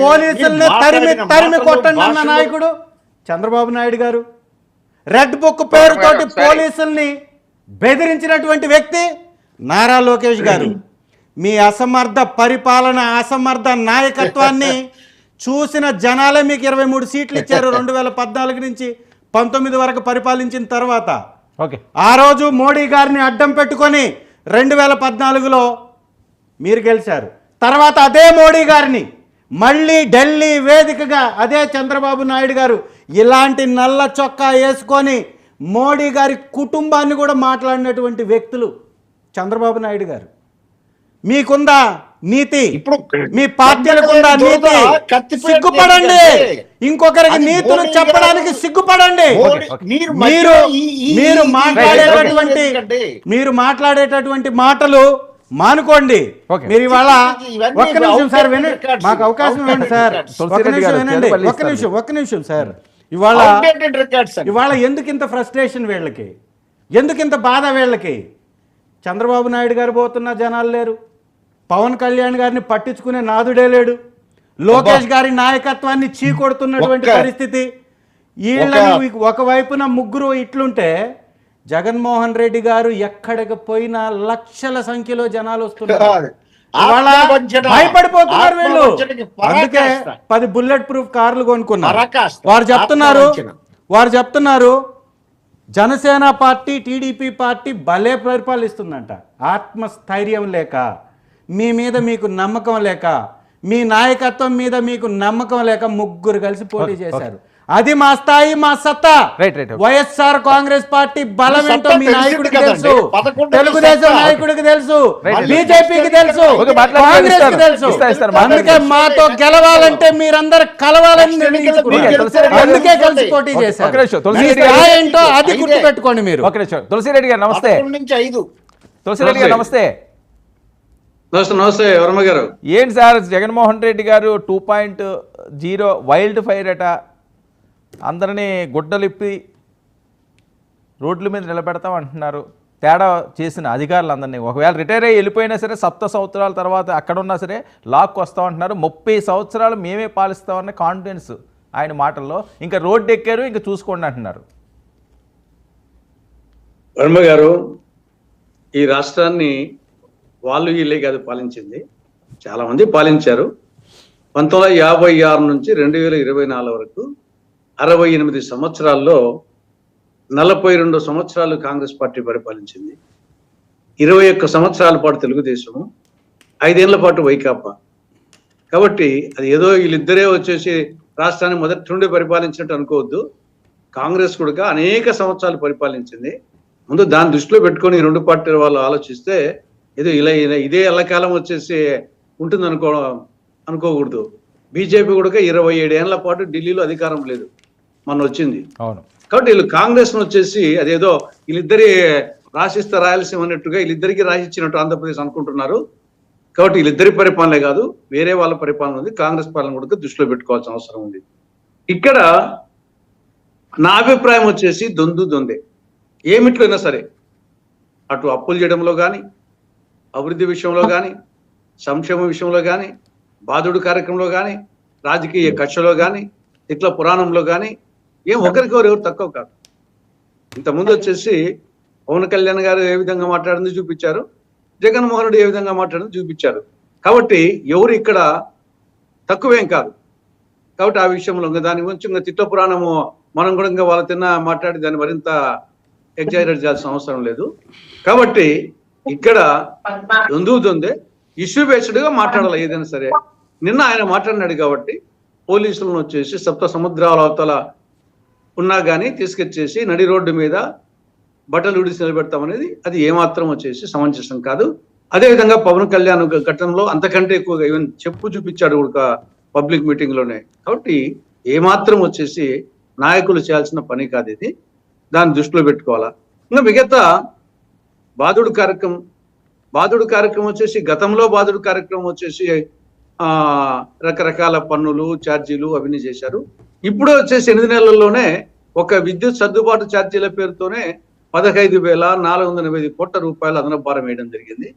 పోలీసుల్ని తరిమి కొట్టండి అన్న నాయకుడు చంద్రబాబు నాయుడు గారు. రెడ్ బుక్ పేరుతోటి పోలీసుల్ని బెదిరించినటువంటి వ్యక్తి నారా లోకేష్ గారు. మీ అసమర్థ పరిపాలన, అసమర్థ నాయకత్వాన్ని చూసిన జనాలే మీకు 23 సీట్లు ఇచ్చారు 2014 నుంచి 19 వరకు పరిపాలించిన తర్వాత. ఆ రోజు మోడీ గారిని అడ్డం పెట్టుకొని 2014లో మీరు గెలిచారు. తర్వాత అదే మోడీ గారిని మళ్ళీ ఢిల్లీ వేదికగా అదే చంద్రబాబు నాయుడు గారు ఇలాంటి నల్ల చొక్కా వేసుకొని మోడీ గారి కుటుంబాన్ని కూడా మాట్లాడినటువంటి వ్యక్తులు చంద్రబాబు నాయుడు గారు. మీకుందా నీతి? మీ పార్టీలకుందా నీతి? సిగ్గుపడండి. ఇంకొకరికి నీతులు చెప్పడానికి సిగ్గుపడండి. మీరు మాట్లాడేటటువంటి మాటలు మానుకోండి. మీరు ఇవాళ ఒక్క నిమిషం సార్ మాకు అవకాశం ఇవ్వండి సార్. ఒక్క నిమిషం సార్. ఇవాళ ఎందుకు ఇంత ఫ్రస్ట్రేషన్ వీళ్ళకి, ఎందుకు ఇంత బాధ వీళ్ళకి? చంద్రబాబు నాయుడు గారు పోతున్న జనాలు లేరు, పవన్ కళ్యాణ్ గారిని పట్టించుకునే నాదుడే లేడు, లోకేష్ గారి నాయకత్వాన్ని చీకొడుతున్నటువంటి పరిస్థితి. వీళ్ళని ఒకవైపున ముగ్గురు ఇట్లుంటే జగన్మోహన్ రెడ్డి గారు ఎక్కడికి పోయినా లక్షల సంఖ్యలో జనాలు వస్తున్నారు. భయపడిపోతున్నారు వీళ్ళు. అందుకే 10 బుల్లెట్ ప్రూఫ్ కార్లు కొనుక్కున్నారు. వారు చెప్తున్నారు జనసేన పార్టీ, టీడీపీ పార్టీ భలే పరిపాలిస్తుందంట. ఆత్మస్థైర్యం లేక, మీ మీద మీకు నమ్మకం లేక, మీ నాయకత్వం మీద మీకు నమ్మకం లేక ముగ్గురు కలిసి పోటీ చేశారు. అది మా స్థాయి, మా సత్తా. వైఎస్ఆర్ కాంగ్రెస్ పార్టీ బలం ఏంటో మీ నాయకుడికి తెలుసు, తెలుగుదేశం నాయకుడికి తెలుసు, బీజేపీకి తెలుసు, కాంగ్రెస్ కి తెలుసు. అందుకే మాతో గెలవాలంటే మీరందరూ కలవాలని అందుకే కలిసి పోటీ చేశారు. ఏంటో అది గుర్తు పెట్టుకోండి మీరు. తులసిరెడ్డి గారు నమస్తే. తులసిరెడ్డి గారు నమస్తే. నమస్తే వర్మ గారు. ఏంటి సార్ జగన్మోహన్ రెడ్డి గారు 2.0 వైల్డ్ ఫైర్ అట, అందరినీ గుడ్డలిప్పి రోడ్ల మీద నిలబెడతాం అంటున్నారు. తేడా చేసిన అధికారులందరినీ ఒకవేళ రిటైర్ అయ్యి వెళ్ళిపోయినా సరే 7 సంవత్సరాల తర్వాత అక్కడ ఉన్నా సరే లాక్కు వస్తామంటున్నారు. 30 సంవత్సరాలు మేమే పాలిస్తామన్న కాన్ఫిడెన్స్ ఆయన మాటల్లో. ఇంకా రోడ్డు ఎక్కారు, ఇంకా చూసుకోండి అంటున్నారు. వర్మ గారు, ఈ రాష్ట్రాన్ని వాళ్ళు వీళ్ళే కాదు పాలించింది, చాలా మంది పాలించారు. 1956 నుంచి 2024 వరకు 68 సంవత్సరాల్లో 42 సంవత్సరాలు కాంగ్రెస్ పార్టీ పరిపాలించింది. 21 సంవత్సరాల పాటు తెలుగుదేశము, 5 ఏళ్ల పాటు వైకాపా. కాబట్టి అది ఏదో వీళ్ళిద్దరే వచ్చేసి రాష్ట్రాన్ని మొదటి నుండి పరిపాలించినట్టు అనుకోవద్దు. కాంగ్రెస్ కూడా అనేక సంవత్సరాలు పరిపాలించింది. ముందు దాన్ని దృష్టిలో పెట్టుకొని ఈ 2 పార్టీల వాళ్ళు ఆలోచిస్తే ఏదో ఇదే ఎల్లకాలం వచ్చేసి ఉంటుంది అనుకోకూడదు. బీజేపీ కూడా 27 ఏళ్ల పాటు ఢిల్లీలో అధికారం లేదు, మొన్న వచ్చింది. కాబట్టి వీళ్ళు కాంగ్రెస్ వచ్చేసి అదేదో వీళ్ళిద్దరి రాసిస్తే రాయలసీమ అన్నట్టుగా వీళ్ళిద్దరికి రాసిచ్చినట్టు ఆంధ్రప్రదేశ్ అనుకుంటున్నారు. కాబట్టి వీళ్ళిద్దరి పరిపాలనే కాదు, వేరే వాళ్ళ పరిపాలన ఉంది. కాంగ్రెస్ పాలన కూడా దృష్టిలో పెట్టుకోవాల్సిన అవసరం ఉంది. ఇక్కడ నా అభిప్రాయం వచ్చేసి దొందే ఏమిట్లైనా సరే, అటు అప్పులు చేయడంలో కానీ, అభివృద్ధి విషయంలో కానీ, సంక్షేమ విషయంలో కానీ, బాధుడు కార్యక్రమంలో కానీ, రాజకీయ కక్షలో కానీ, ఇట్లా పురాణంలో కానీ ఏం ఒకరికొకరు ఎవరు తక్కువ కాదు. ఇంతకుముందు వచ్చేసి పవన్ కళ్యాణ్ గారు ఏ విధంగా మాట్లాడింది చూపించారు, జగన్మోహన్ రెడ్డి ఏ విధంగా మాట్లాడింది చూపించారు. కాబట్టి ఎవరు ఇక్కడ తక్కువేం కాదు. కాబట్టి ఆ విషయంలో దాని గురించి ఇంకా తిట్ల పురాణము మనం కూడా ఇంకా వాళ్ళ మాట్లాడి దాన్ని మరింత ఎగ్జైరేట్ చేయాల్సిన అవసరం లేదు. కాబట్టి ఇక్కడ దొందే ఇష్యూ బేస్డ్గా మాట్లాడాలి ఏదైనా సరే. నిన్న ఆయన మాట్లాడినాడు కాబట్టి పోలీసులను వచ్చేసి 7 సముద్రాల అవతల ఉన్నా కానీ తీసుకొచ్చేసి నడి రోడ్డు మీద బట్టలు ఉడిసి నిలబెడతామనేది అది ఏమాత్రం వచ్చేసి సమంజసం కాదు. అదేవిధంగా పవన్ కళ్యాణ్ ఘటనలో అంతకంటే ఎక్కువగా ఈవెన్ చెప్పు చూపించాడు ఒక పబ్లిక్ మీటింగ్ లోనే. కాబట్టి ఏమాత్రం వచ్చేసి నాయకులు చేయాల్సిన పని కాదు ఇది, దాన్ని దృష్టిలో పెట్టుకోవాలా. ఇంకా మిగతా బాధుడు కార్యక్రమం వచ్చేసి గతంలో బాధుడు కార్యక్రమం వచ్చేసి రకరకాల పన్నులు ఛార్జీలు అవన్నీ చేశారు. ఇప్పుడు వచ్చేసి 8 నెలల్లోనే ఒక విద్యుత్ సర్దుబాటు ఛార్జీల పేరుతోనే 15,480 కోట్ల రూపాయలు అదనపు భారం వేయడం జరిగింది.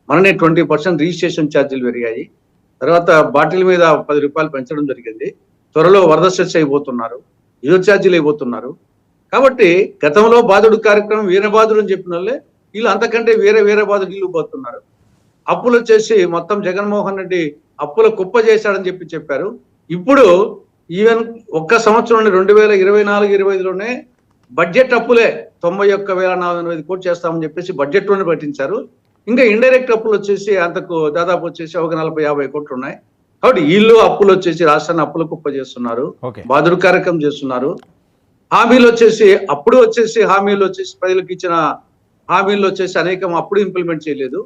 మననే 20% రిజిస్ట్రేషన్ ఛార్జీలు పెరిగాయి. తర్వాత బాటిల్ మీద 10 రూపాయలు పెంచడం జరిగింది. త్వరలో వరద సెస్ అయిపోతున్నారు, యూజ్ ఛార్జీలు అయిపోతున్నారు. కాబట్టి గతంలో బాధుడు కార్యక్రమం వీరబాదుడు అని చెప్పిన వాళ్ళే వీళ్ళు అంతకంటే వేరే బాధుడు ఇల్లు పోతున్నారు. అప్పులు వచ్చేసి మొత్తం జగన్మోహన్ రెడ్డి అప్పుల కుప్ప చేశాడని చెప్పారు. ఇప్పుడు ఈవెన్ ఒక్క సంవత్సరం 2024-25లోనే బడ్జెట్ అప్పులే 91,408 కోట్లు చేస్తామని చెప్పేసి బడ్జెట్ లోనే ప్రకటించారు. ఇంకా ఇండైరెక్ట్ అప్పులు వచ్చేసి అంతకు దాదాపు వచ్చేసి ఒక 40-50 కోట్లు ఉన్నాయి. కాబట్టి వీళ్ళు అప్పులు వచ్చేసి రాష్ట్రాన్ని అప్పుల కుప్ప చేస్తున్నారు, బాధుడు కార్యక్రమం చేస్తున్నారు. హామీలు వచ్చేసి హామీలు వచ్చేసి ప్రజలకు ఇచ్చిన హామీలు వచ్చేసి అనేకం అప్పుడు ఇంప్లిమెంట్ చేయలేదు.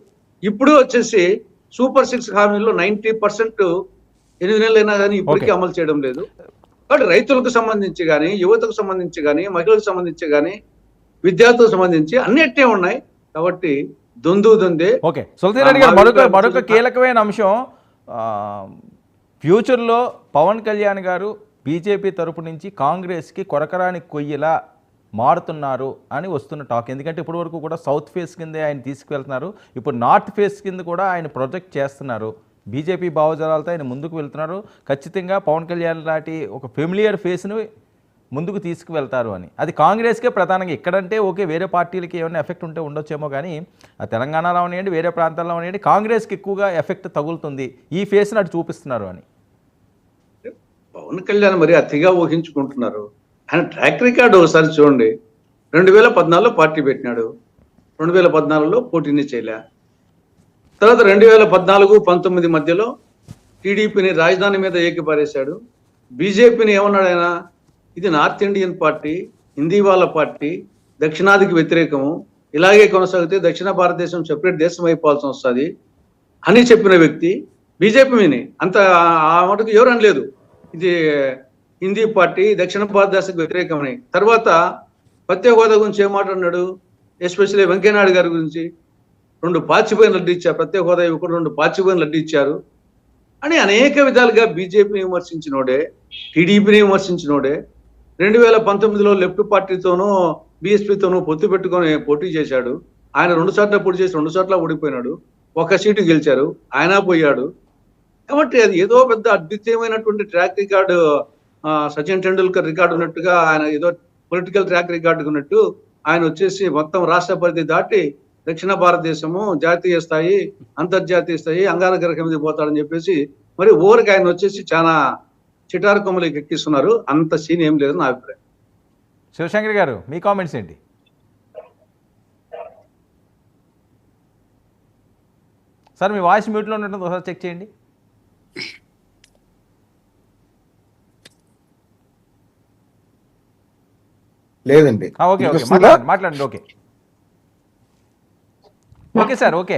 ఇప్పుడు వచ్చేసి సూపర్ 6 హామీల్లో 90% 8 నెలలైనా కానీ ఇప్పటికీ అమలు చేయడం లేదు. కాబట్టి రైతులకు సంబంధించి కానీ, యువతకు సంబంధించి కానీ, మహిళలకు సంబంధించి కానీ, విద్యార్థులకు సంబంధించి అన్నిటే ఉన్నాయి. కాబట్టి దొందే. ఓకే, సుల్తాన్ రెడ్డి గారు మరొక కీలకమైన అంశం, ఫ్యూచర్లో పవన్ కళ్యాణ్ గారు బీజేపీ తరపు నుంచి కాంగ్రెస్కి కొరకరాని కొయ్యిలా మారుతున్నారు అని వస్తున్న టాక్. ఎందుకంటే ఇప్పటి వరకు కూడా సౌత్ ఫేస్ కిందే ఆయన తీసుకువెళ్తున్నారు, ఇప్పుడు నార్త్ ఫేస్ కింద కూడా ఆయన ప్రొజెక్ట్ చేస్తున్నారు. బీజేపీ భావజాలాలతో ఆయన ముందుకు వెళ్తున్నారు. ఖచ్చితంగా పవన్ కళ్యాణ్ లాంటి ఒక ఫెమిలియర్ ఫేస్ను ముందుకు తీసుకువెళ్తారు అని. అది కాంగ్రెస్కే ప్రధానంగా. ఇక్కడంటే ఓకే, వేరే పార్టీలకి ఏమైనా ఎఫెక్ట్ ఉంటే ఉండొచ్చేమో, కానీ ఆ తెలంగాణలో ఉన్నాయండి, వేరే ప్రాంతాల్లో ఉన్నాయండి, కాంగ్రెస్కి ఎక్కువగా ఎఫెక్ట్ తగులుతుంది, ఈ ఫేస్ని అటు చూపిస్తున్నారు అని. పవన్ కళ్యాణ్ మరి అతిగా ఊహించుకుంటున్నారు. ఆయన ట్రాక్ రికార్డు ఒకసారి చూడండి. 2014లో పార్టీ పెట్టినాడు, 2014లో పోటీని చేయలే. తర్వాత 2014-19 మధ్యలో టీడీపీని రాజధాని మీద ఏకిపారేశాడు. బీజేపీని ఏమన్నాడు ఆయన, ఇది నార్త్ ఇండియన్ పార్టీ, హిందీ వాళ్ళ పార్టీ, దక్షిణాదికి వ్యతిరేకము, ఇలాగే కొనసాగితే దక్షిణ భారతదేశం సెపరేట్ దేశం అయిపోవాల్సి వస్తుంది అని చెప్పిన వ్యక్తి బీజేపీని అంత ఆ మటుకు ఎవరు అనలేదు, ఇది హిందీ పార్టీ, దక్షిణ భారతదేశకు వ్యతిరేకమని. తర్వాత ప్రత్యేక హోదా గురించి ఏం మాట్లాడినాడు, ఎస్పెషల్లీ వెంకయ్యనాయుడు గారి గురించి 2 పాచిపోయిన లడ్డు ఇచ్చారు, ప్రత్యేక హోదా ఇవ్వకుండా 2 పాచిపోయిన లడ్డు ఇచ్చారు అని అనేక విధాలుగా బీజేపీని విమర్శించినోడే, టీడీపీని విమర్శించినోడే. 2019లో లెఫ్ట్ పార్టీతోనూ బీఎస్పీతోనూ పొత్తు పెట్టుకొని పోటీ చేశాడు. ఆయన 2 సార్లు పోటీ చేసి 2 సార్లు ఓడిపోయినాడు, 1 సీటు గెలిచారు, ఆయన పోయాడు. కాబట్టి అది ఏదో పెద్ద అద్వితీయమైనటువంటి track record, Sachin Tendulkar record ఉన్నట్టుగా ఆయన ఏదో పొలిటికల్ ట్రాక్ రికార్డు ఉన్నట్టు ఆయన వచ్చేసి మొత్తం రాష్ట్ర పరిధి దాటి దక్షిణ భారతదేశము, జాతీయ స్థాయి, అంతర్జాతీయ స్థాయి, అంగారగ్రహం మీద పోతాడని చెప్పేసి మరి ఊరికి ఆయన వచ్చేసి చాలా చిటారు కొమ్మలకి ఎక్కిస్తున్నారు. అంత సీన్ ఏం లేదు నా అభిప్రాయం. శివశంకర్ గారు, మీ కామెంట్స్ ఏంటి? సార్ మీ వాయిస్ మ్యూట్లో ఉన్నట్టు ఒకసారి చెక్ చేయండి. లేదండి. ఓకే మాట్లాడండి. Okay sir, okay.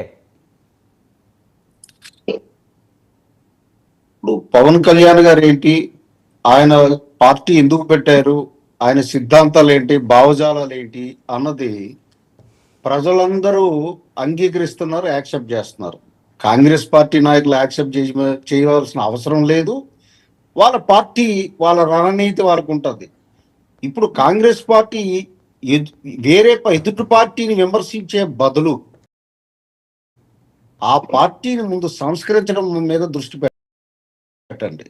ఇప్పుడు పవన్ కళ్యాణ్ గారు ఏంటి, ఆయన పార్టీ ఎందుకు పెట్టారు, ఆయన సిద్ధాంతాలు ఏంటి, భావజాలాలు ఏంటి అన్నది ప్రజలందరూ అంగీకరిస్తున్నారు, యాక్సెప్ట్ చేస్తున్నారు. కాంగ్రెస్ పార్టీ నాయకులు యాక్సెప్ట్ చేయవలసిన అవసరం లేదు. వాళ్ళ పార్టీ, వాళ్ళ రణనీతి వాళ్ళకు ఉంటుంది. ఇప్పుడు కాంగ్రెస్ పార్టీ వేరే ఎదుటి పార్టీని విమర్శించే బదులు ఆ పార్టీని ముందు సంస్కరించడం మీద దృష్టి పెట్టండి.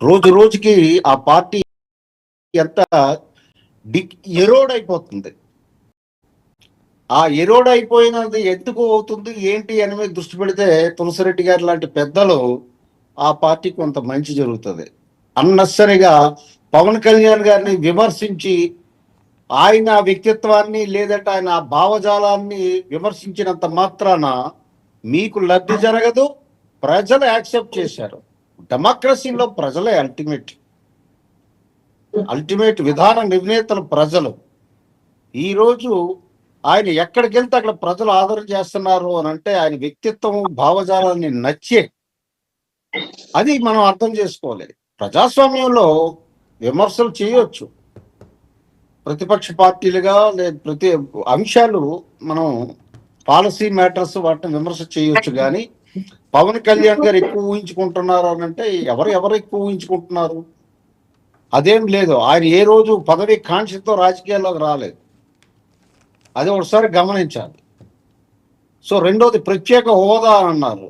రోజు రోజుకి ఆ పార్టీ ఎంత ఎరోడ్ అయిపోతుంది. ఆ ఎరోడ్ అయిపోయినది ఎందుకు అవుతుంది ఏంటి అని మీద దృష్టి పెడితే తులసిరెడ్డి గారు లాంటి పెద్దలు ఆ పార్టీ కొంత మంచి జరుగుతుంది. అన్నెసరిగా పవన్ కళ్యాణ్ గారిని విమర్శించి ఆయన వ్యక్తిత్వాన్ని లేదంటే ఆయన భావజాలాన్ని విమర్శించినంత మాత్రాన మీకు లబ్ధి జరగదు. ప్రజలు యాక్సెప్ట్ చేశారు. డెమోక్రసీలో ప్రజలే అల్టిమేట్ విధాన నిర్ణేతలు ప్రజలు. ఈరోజు ఆయన ఎక్కడికి వెళ్తే అక్కడ ప్రజలు ఆదరణ చేస్తున్నారు అని అంటే ఆయన వ్యక్తిత్వం, భావజాలాన్ని నచ్చే, అది మనం అర్థం చేసుకోవాలి. ప్రజాస్వామ్యంలో విమర్శలు చేయొచ్చు, ప్రతిపక్ష పార్టీలుగా లేదా ప్రతి అంశాలు మనం పాలసీ మ్యాటర్స్ వాటిని విమర్శ చేయొచ్చు. కానీ పవన్ కళ్యాణ్ గారు ఎక్కువ ఊహించుకుంటున్నారు అని అంటే ఎవరు ఎక్కువ ఊహించుకుంటున్నారు? అదేం లేదు. ఆయన ఏ రోజు పదవి కాంక్షతో రాజకీయాల్లోకి రాలేదు, అది ఒకసారి గమనించాలి. సో రెండోది ప్రత్యేక హోదా అన్నారు.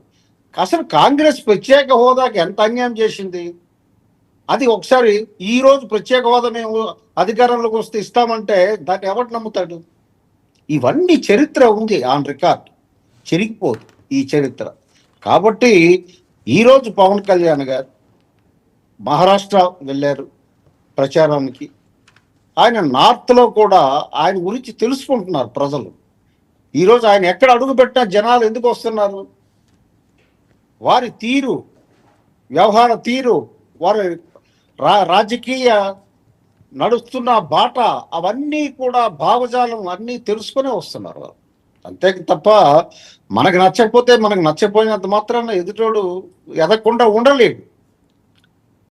అసలు కాంగ్రెస్ ప్రత్యేక హోదాకి ఎంత అన్యాయం చేసింది? అది ఒకసారి ఈ రోజు ప్రత్యేక హోదా మేము అధికారంలోకి వస్తే ఇస్తామంటే దాన్ని ఎవరు నమ్ముతాడు? ఇవన్నీ చరిత్ర ఉంది ఆన్ రికార్డ్, చెరిగిపోదు ఈ చరిత్ర. కాబట్టి ఈరోజు పవన్ కళ్యాణ్ గారు మహారాష్ట్ర వెళ్ళారు ప్రచారానికి. ఆయన నార్త్లో కూడా ఆయన గురించి తెలుసుకుంటున్నారు ప్రజలు. ఈరోజు ఆయన ఎక్కడ అడుగు పెట్టినా జనాలు ఎందుకు వస్తున్నారు? వారి తీరు, వ్యవహార తీరు, వారి రాజకీయ నడుస్తున్న బాట, అవన్నీ కూడా భావజాలం అన్నీ తెలుసుకునే వస్తున్నారు వాళ్ళు. అంతే తప్ప మనకు నచ్చకపోతే మనకు నచ్చకపోయినంత మాత్రాన ఎదుటోడు ఎదగకుండా ఉండలేడు.